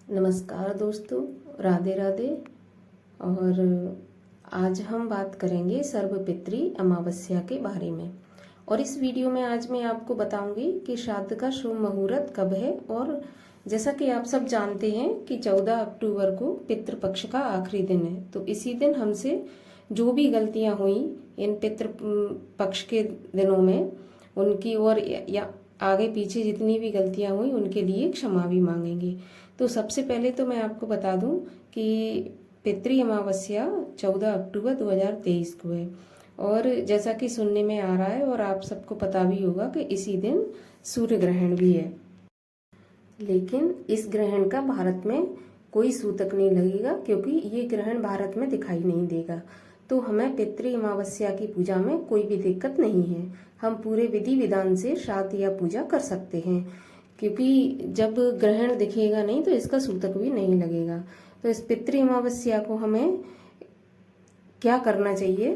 नमस्कार दोस्तों, राधे राधे। और आज हम बात करेंगे सर्वपितृ अमावस्या के बारे में। और इस वीडियो में आज मैं आपको बताऊंगी कि श्राद्ध का शुभ मुहूर्त कब है। और जैसा कि आप सब जानते हैं कि 14 अक्टूबर को पितृपक्ष का आखिरी दिन है, तो इसी दिन हमसे जो भी गलतियां हुई इन पितृ पक्ष के दिनों में, उनकी और या आगे पीछे जितनी भी गलतियां हुई उनके लिए क्षमा भी मांगेंगे। तो सबसे पहले तो मैं आपको बता दूं कि पितृ अमावस्या 14 अक्टूबर 2023 को है। और जैसा कि सुनने में आ रहा है और आप सबको पता भी होगा कि इसी दिन सूर्य ग्रहण भी है। लेकिन इस ग्रहण का भारत में कोई सूतक नहीं लगेगा, क्योंकि ये ग्रहण भारत में दिखाई नहीं देगा। तो हमें पितृ अमावस्या की पूजा में कोई भी दिक्कत नहीं है। हम पूरे विधि विधान से श्राद्ध या पूजा कर सकते हैं, क्योंकि जब ग्रहण दिखेगा नहीं तो इसका सूतक भी नहीं लगेगा। तो इस पितृ अमावस्या को हमें क्या करना चाहिए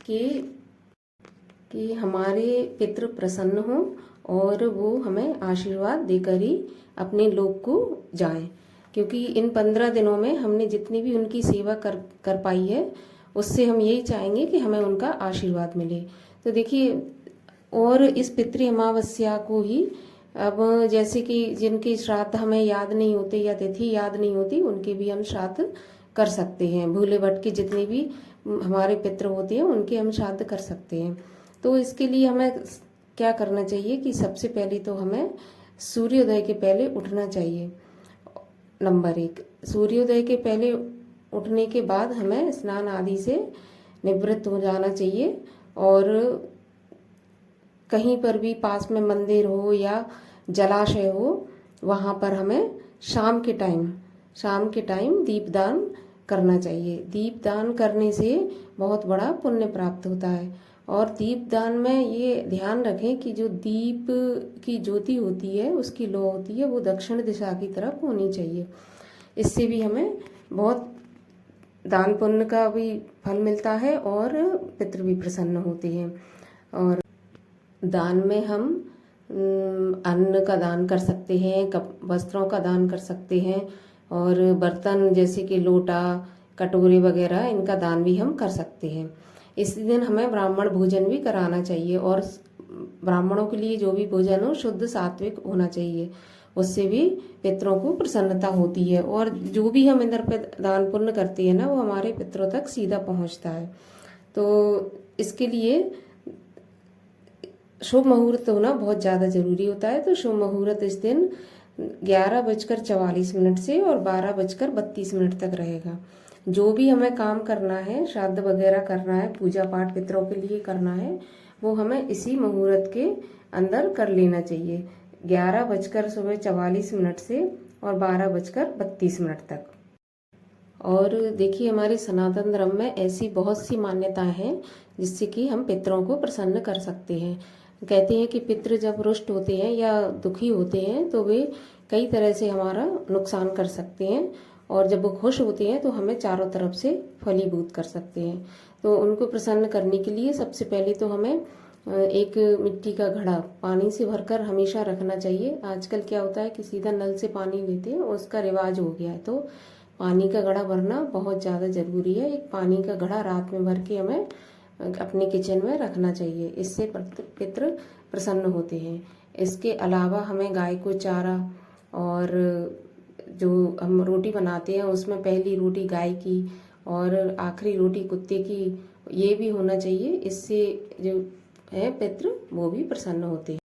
कि हमारे पितृ प्रसन्न हो और वो हमें आशीर्वाद देकर ही अपने लोक को जाएं। क्योंकि इन 15 दिनों में हमने जितनी भी उनकी सेवा कर पाई है, उससे हम यही चाहेंगे कि हमें उनका आशीर्वाद मिले। तो देखिए, और इस पितृ अमावस्या को ही अब जैसे कि जिनके श्राद्ध हमें याद नहीं होते या तिथि याद नहीं होती, उनके भी हम श्राद्ध कर सकते हैं। भूले भटके जितने भी हमारे पितृ होते हैं उनके हम श्राद्ध कर सकते हैं। तो इसके लिए हमें क्या करना चाहिए कि सबसे पहले तो हमें सूर्योदय के पहले उठना चाहिए। नंबर 1, सूर्योदय के पहले उठने के बाद हमें स्नान आदि से निवृत्त हो जाना चाहिए। और कहीं पर भी पास में मंदिर हो या जलाशय हो, वहाँ पर हमें शाम के टाइम दीपदान करना चाहिए। दीपदान करने से बहुत बड़ा पुण्य प्राप्त होता है। और दीपदान में ये ध्यान रखें कि जो दीप की ज्योति होती है, उसकी लौ होती है, वो दक्षिण दिशा की तरफ होनी चाहिए। इससे भी हमें बहुत दान पुण्य का भी फल मिलता है और पितृ भी प्रसन्न होते हैं। और दान में हम अन्न का दान कर सकते हैं, वस्त्रों का दान कर सकते हैं, और बर्तन जैसे कि लोटा, कटोरे वगैरह, इनका दान भी हम कर सकते हैं। इस दिन हमें ब्राह्मण भोजन भी कराना चाहिए। और ब्राह्मणों के लिए जो भी भोजन हो शुद्ध सात्विक होना चाहिए, उससे भी पितरों को प्रसन्नता होती है। और जो भी हम इधर पे दान पुण्य करते हैं ना, वो हमारे पितरों तक सीधा पहुंचता है। तो इसके लिए शुभ मुहूर्त होना बहुत ज़्यादा जरूरी होता है। तो शुभ मुहूर्त इस दिन 11:44 से और 12:32 तक रहेगा। जो भी हमें काम करना है, श्राद्ध वगैरह करना है, पूजा पाठ पितरों के लिए करना है, वो हमें इसी मुहूर्त के अंदर कर लेना चाहिए। 11:44 से और 12:32 तक। और देखिए, हमारे सनातन धर्म में ऐसी बहुत सी मान्यताएं हैं जिससे कि हम पितरों को प्रसन्न कर सकते हैं। कहते हैं कि पितृ जब रुष्ट होते हैं या दुखी होते हैं तो वे कई तरह से हमारा नुकसान कर सकते हैं, और जब वो खुश होते हैं तो हमें चारों तरफ से फलीभूत कर सकते हैं। तो उनको प्रसन्न करने के लिए सबसे पहले तो हमें एक मिट्टी का घड़ा पानी से भरकर हमेशा रखना चाहिए। आजकल क्या होता है कि सीधा नल से पानी लेते हैं, उसका रिवाज हो गया है। तो पानी का घड़ा भरना बहुत ज़्यादा जरूरी है। एक पानी का घड़ा रात में भर के हमें अपने किचन में रखना चाहिए। इससे पितृ प्रसन्न होते हैं। इसके अलावा हमें गाय को चारा, और जो हम रोटी बनाते हैं उसमें पहली रोटी गाय की और आखिरी रोटी कुत्ते की, ये भी होना चाहिए। इससे जो है पितृ वो भी प्रसन्न होते हैं।